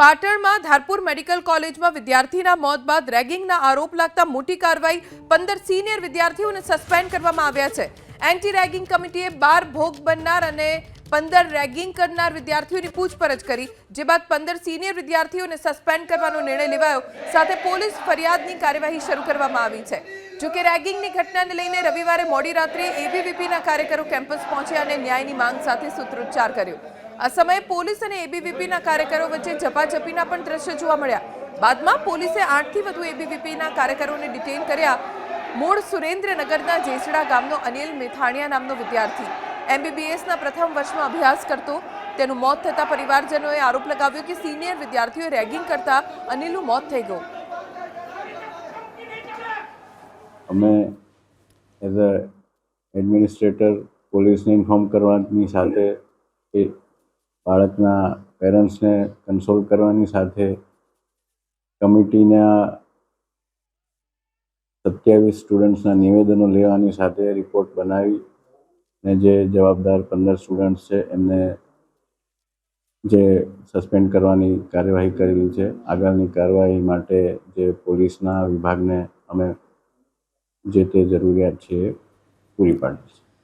પાટણમાં ધારપુર મેડિકલ કોલેજમાં વિદ્યાર્થીના મોત બાદ રેગિંગના આરોપ લાગતા મોટી કાર્યવાહી 15 સિનિયર વિદ્યાર્થીઓને સસ્પેન્ડ કરવામાં આવ્યા છે। એન્ટી રેગિંગ કમિટીએ 12 ભોગ બનનાર અને 15 રેગિંગ કરનાર વિદ્યાર્થીઓની પૂછપરછ કરી, જે બાદ 15 સિનિયર વિદ્યાર્થીઓને સસ્પેન્ડ કરવાનો નિર્ણય લેવાયો। સાથે પોલીસ ફરિયાદની કાર્યવાહી શરૂ કરવામાં આવી છે। જો કે રેગિંગની ઘટનાને લઈને રવિવારે મોડી રાત્રે એબીવીપીના કાર્યકરો કેમ્પસ પહોંચ્યા અને ન્યાયની માંગ સાથે સૂત્રોચ્ચાર કર્યો। આ સમયે પોલીસ અને એબીવીપીના કાર્યકરો વચ્ચે ઝપાઝપીના પણ દ્રશ્યો જોવા મળ્યા। બાદમાં પોલીસે 8 થી વધુ એબીવીપીના કાર્યકરોને ડિટેઇન કર્યા। મૂળ સુરેન્દ્રનગરના જેસડા ગામનો અનિલ મેથાણિયા નામનો વિદ્યાર્થી એમબીબીએસના પ્રથમ વર્ષમાં અભ્યાસ કરતો, તેનું મોત થતા પરિવારજનોએ આરોપ લગાવ્યો કે સિનિયર વિદ્યાર્થીઓએ રેગિંગ કરતા અનિલનું મોત થઈ ગયું। અમે એઝ અ એડમિનિસ્ટ્રેટર પોલીસને ઇન્ફોર્મ કરવાની સાથે બાળકના પેરેન્ટ્સને કન્સોલ કરવાની સાથે કમિટીના 27 સ્ટુડન્ટ્સના નિવેદનો લેવાની સાથે રિપોર્ટ બનાવી ને જે જવાબદાર 15 સ્ટુડન્ટ્સ છે એમને જે સસ્પેન્ડ કરવાની કાર્યવાહી કરેલી છે। આગળની કાર્યવાહી માટે જે પોલીસના વિભાગને અમે જે તે જરૂરિયાત છે એ પૂરી પાડીશું।